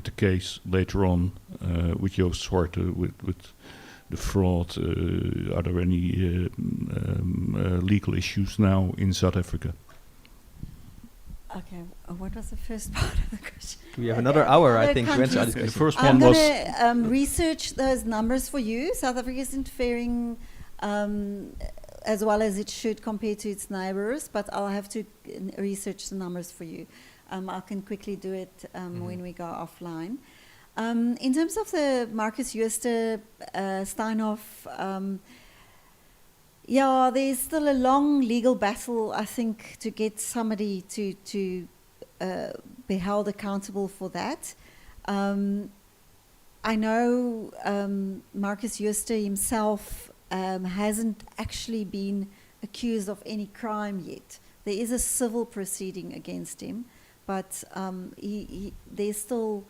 the case later on with Joost Zwarte with the fraud? Are there any legal issues now in South Africa? Okay, what was the first part of the question? We have another hour, I Other think, to answer countries. this The question. first I'm one was going to research those numbers for you. South Africa isn't faring as well as it should compared to its neighbours, but I'll have to research the numbers for you. I can quickly do it when we go offline. In terms of the Marcus Jooste Steinhoff, yeah, there's still a long legal battle, I think, to get somebody to be held accountable for that. I know Marcus Jooste himself hasn't actually been accused of any crime yet. There is a civil proceeding against him, but they're still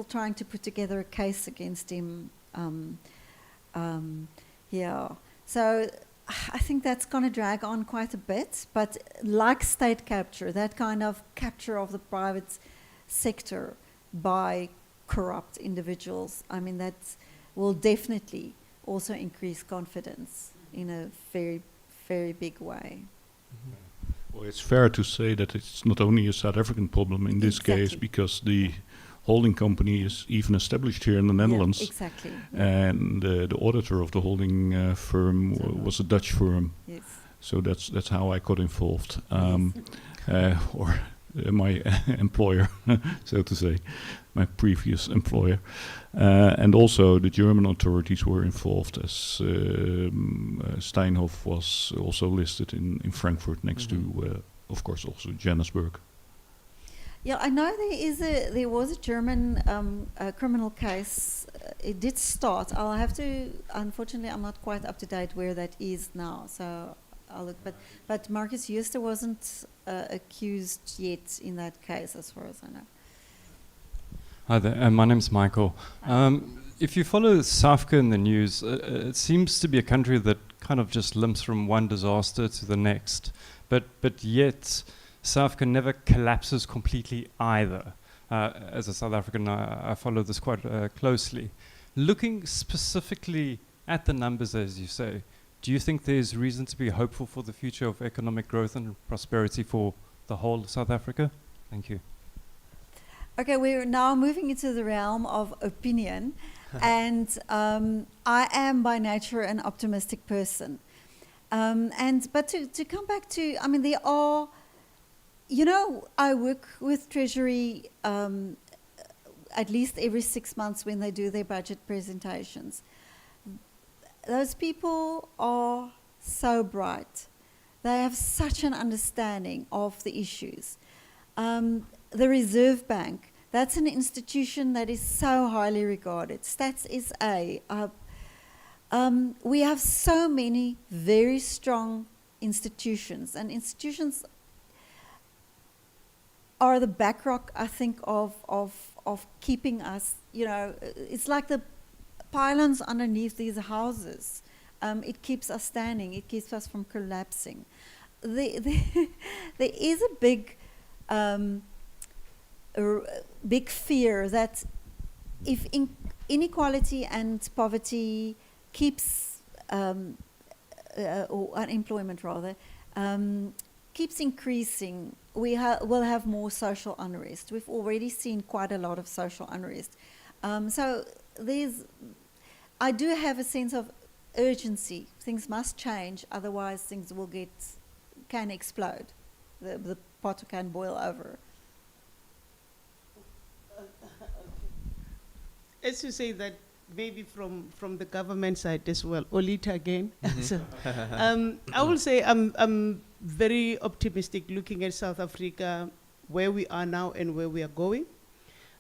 trying to put together a case against him. Yeah. So I think that's going to drag on quite a bit, but like state capture, that kind of capture of the private sector by corrupt individuals, I mean, that will definitely also increase confidence in a very, very big way. Well, it's fair to say that it's not only a South African problem in this case, Exactly. because the holding company is even established here in the Netherlands. Yeah, exactly. And the auditor of the holding firm was a Dutch firm. Yes. So that's how I got involved, or my employer, so to say, my previous employer, and also the German authorities were involved, as Steinhoff was also listed in Frankfurt next to, of course, also Johannesburg. Yeah, I know there was a German criminal case. It did start. I'll have to. Unfortunately, I'm not quite up to date where that is now. So I'll look. But Marcus Jooste wasn't accused yet in that case, as far as I know. Hi there, my name's Michael. If you follow South Africa in the news, it seems to be a country that kind of just limps from one disaster to the next, but yet South Africa never collapses completely either. As a South African, I follow this quite closely. Looking specifically at the numbers, as you say, do you think there's reason to be hopeful for the future of economic growth and prosperity for the whole of South Africa? Thank you. Okay, we're now moving into the realm of opinion. And I am by nature an optimistic person. But to come back to, I mean, there are, you know, I work with Treasury at least every 6 months when they do their budget presentations. Those people are so bright. They have such an understanding of the issues. The Reserve Bank, that's an institution that is so highly regarded. Stats SA. We have so many very strong institutions, and institutions are the backrock, I think, of keeping us, you know, it's like the pylons underneath these houses. It keeps us standing. It keeps us from collapsing. There is a big fear that if inequality and poverty keeps, or unemployment rather, keeps increasing, we'll have more social unrest. We've already seen quite a lot of social unrest. So I do have a sense of urgency. Things must change, otherwise things can explode. The pot can boil over. As you say that, maybe from the government side as well, Olita again. So, I will say I'm very optimistic looking at South Africa, where we are now and where we are going.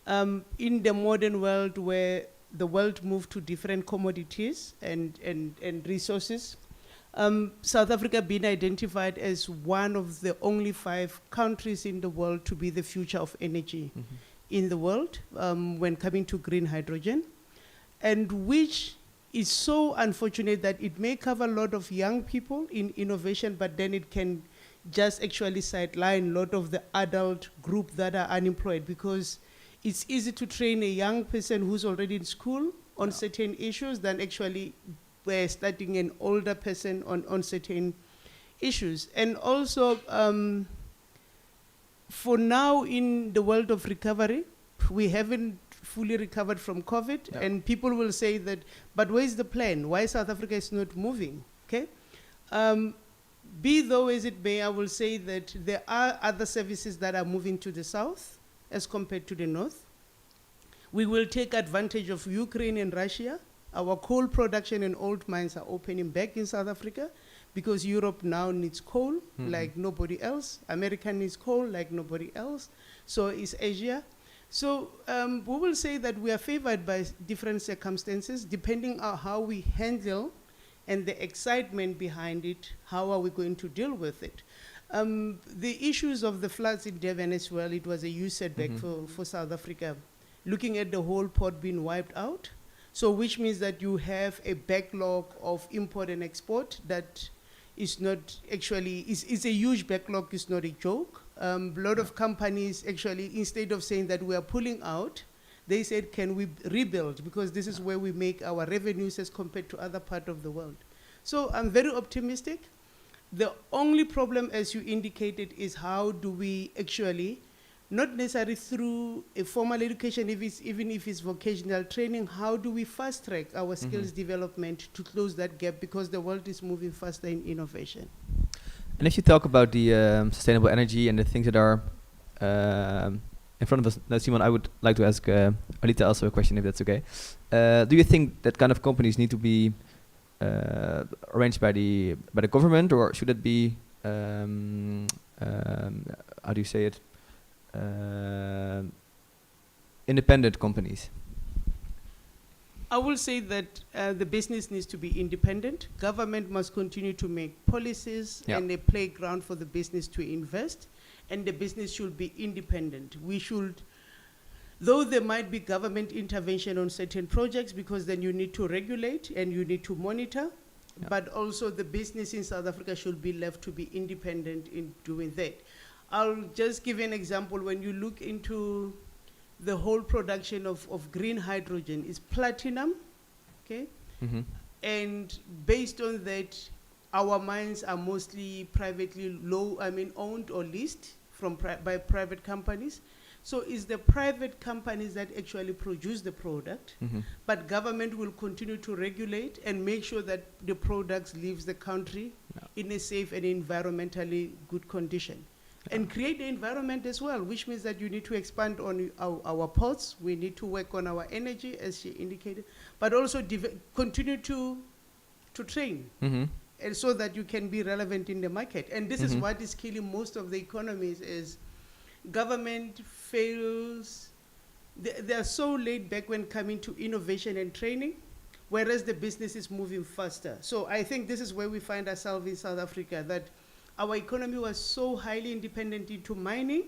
In the modern world, where the world moved to different commodities and resources, South Africa being identified as one of the only 5 countries in the world to be the future of energy in the world when coming to green hydrogen, and which is so unfortunate that it may cover a lot of young people in innovation, but then it can just actually sideline a lot of the adult group that are unemployed, because it's easy to train a young person who's already in school on certain issues than actually we're starting an older person on certain issues. And also, for now in the world of recovery, we haven't fully recovered from COVID, and people will say that, but where's the plan? Why South Africa is not moving, okay? Be though as it may, I will say that there are other services that are moving to the south as compared to the north. We will take advantage of Ukraine and Russia. Our coal production and old mines are opening back in South Africa because Europe now needs coal like nobody else. America needs coal like nobody else. So is Asia. So we will say that we are favored by different circumstances depending on how we handle and the excitement behind it, how are we going to deal with it. The issues of the floods in Durban as well, it was a huge setback for South Africa, looking at the whole port being wiped out. So which means that you have a backlog of import and export that is not actually, is a huge backlog, it's not a joke. A lot of companies actually, instead of saying that we are pulling out, they said, can we rebuild? Because this is where we make our revenues as compared to other parts of the world. So I'm very optimistic. The only problem, as you indicated, is how do we actually, not necessarily through a formal education, even if it's vocational training, how do we fast track our skills development to close that gap, because the world is moving faster in innovation. And if you talk about the sustainable energy and the things that are in front of us, now, Simon, I would like to ask Anita also a question, if that's okay. Do you think that kind of companies need to be arranged by the government, or should it be how do you say it? Independent companies? I will say that the business needs to be independent. Government must continue to make policies and a playground for the business to invest, and the business should be independent. We should, though there might be government intervention on certain projects, because then you need to regulate and you need to monitor, but also the business in South Africa should be left to be independent in doing that. I'll just give you an example. When you look into the whole production of green hydrogen, is platinum, okay? And based on that, our mines are mostly privately owned or leased from by private companies. So it's the private companies that actually produce the product, but government will continue to regulate and make sure that the products leaves the country in a safe and environmentally good condition. And create the environment as well, which means that you need to expand on our ports, we need to work on our energy, as she indicated, but also continue to train, and so that you can be relevant in the market. And this is what is killing most of the economies is government fails. They are so laid back when coming to innovation and training, whereas the business is moving faster. So I think this is where we find ourselves in South Africa, that our economy was so highly independent into mining,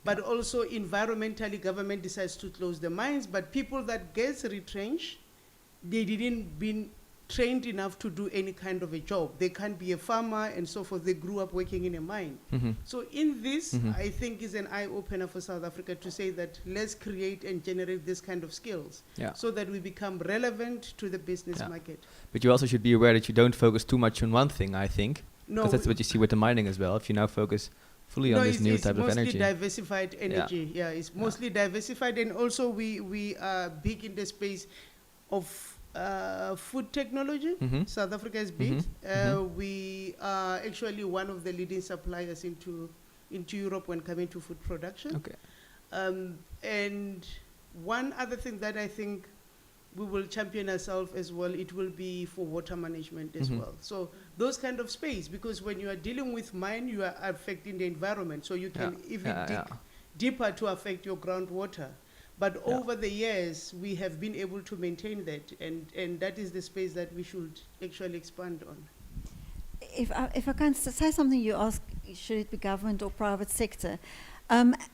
but also environmentally government decides to close the mines, but people that gets retrenched, they didn't been trained enough to do any kind of a job. They can't be a farmer and so forth. They grew up working in a mine. So in this, I think is an eye-opener for South Africa to say that let's create and generate this kind of skills so that we become relevant to the business market. But you also should be aware that you don't focus too much on one thing, I think. No, Because that's what you see with the mining as well. If you now focus fully on this new type of energy. It's mostly diversified energy. Yeah, it's mostly diversified. And also we are big in the space of food technology. South Africa is big. We are actually one of the leading suppliers into Europe when coming to food production. Okay. And one other thing that I think we will champion ourselves as well, it will be for water management as well. So those kind of space, because when you are dealing with mine, you are affecting the environment. So you can even dig deeper to affect your groundwater. But over the years, we have been able to maintain that, and that is the space that we should actually expand on. If I can say something, you ask, should it be government or private sector?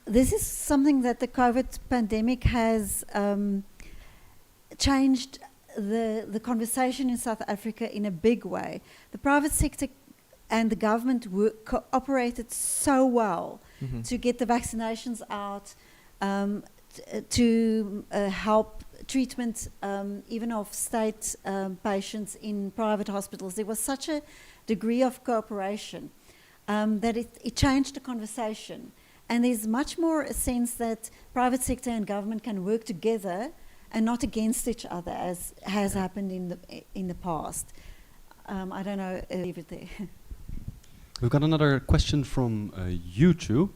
This is something that the COVID pandemic has changed the conversation in South Africa in a big way. The private sector and the government cooperated so well to get the vaccinations out, to help treatment even of state patients in private hospitals. There was such a degree of cooperation that it changed the conversation. And there's much more a sense that private sector and government can work together and not against each other, as has happened in the past. I don't know, leave it there. We've got another question from YouTube.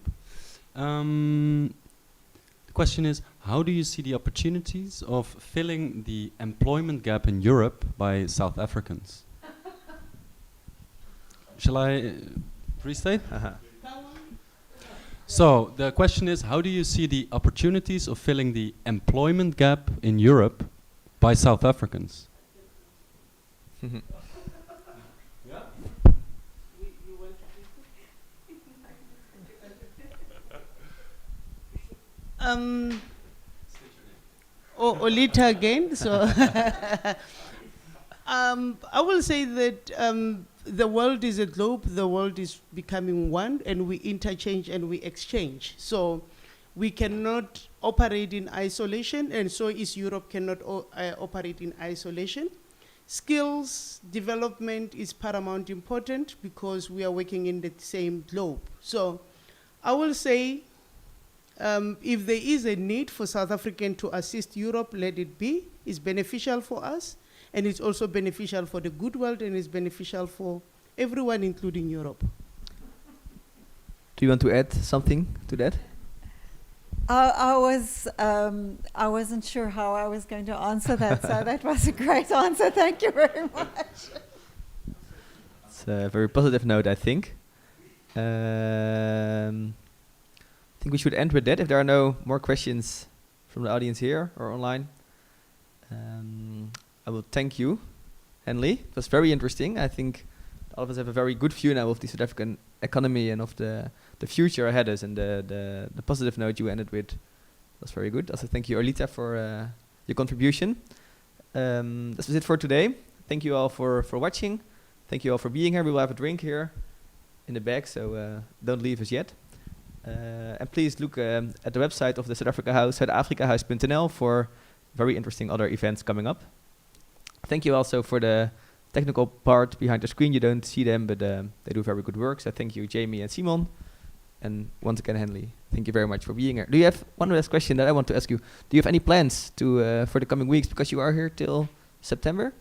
The question is, how do you see the opportunities of filling the employment gap in Europe by South Africans? Shall I restate? So the question is, how do you see the opportunities of filling the employment gap in Europe by South Africans? Olita again. So I will say that the world is a globe, the world is becoming one, and we interchange and we exchange. So we cannot operate in isolation, and so is Europe cannot operate in isolation. Skills development is paramount important because we are working in the same globe. So I will say, if there is a need for South African to assist Europe, let it be. It's beneficial for us, and it's also beneficial for the good world, and it's beneficial for everyone, including Europe. Do you want to add something to that? I wasn't sure how I was going to answer that, so that was a great answer. Thank you very much. It's a very positive note, I think. I think we should end with that. If there are no more questions from the audience here or online, I will thank you, Henley. It was very interesting. I think all of us have a very good view now of the South African economy and of the future ahead of us, and the positive note you ended with was very good. Also, thank you, Olita, for your contribution. This was it for today. Thank you all for watching. Thank you all for being here. We will have a drink here in the back, so don't leave us yet. And please look at the website of the Zuid-Afrikahuis, Zuid-Afrikahuis.nl, for very interesting other events coming up. Thank you also for the technical part behind the screen. You don't see them, but they do very good work. So thank you, Jamie and Simon. And once again, Henley, thank you very much for being here. Do you have one last question that I want to ask you? Do you have any plans to for the coming weeks? Because you are here till September,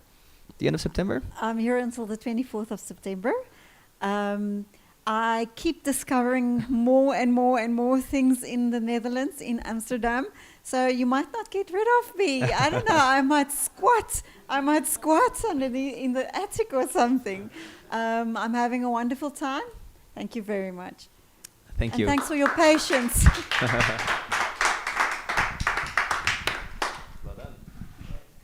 the end of September? I'm here until the 24th of September. I keep discovering more and more and more things in the Netherlands, in Amsterdam. So you might not get rid of me. I don't know. I might squat in the attic or something. I'm having a wonderful time. Thank you very much. Thank you. And thanks for your patience.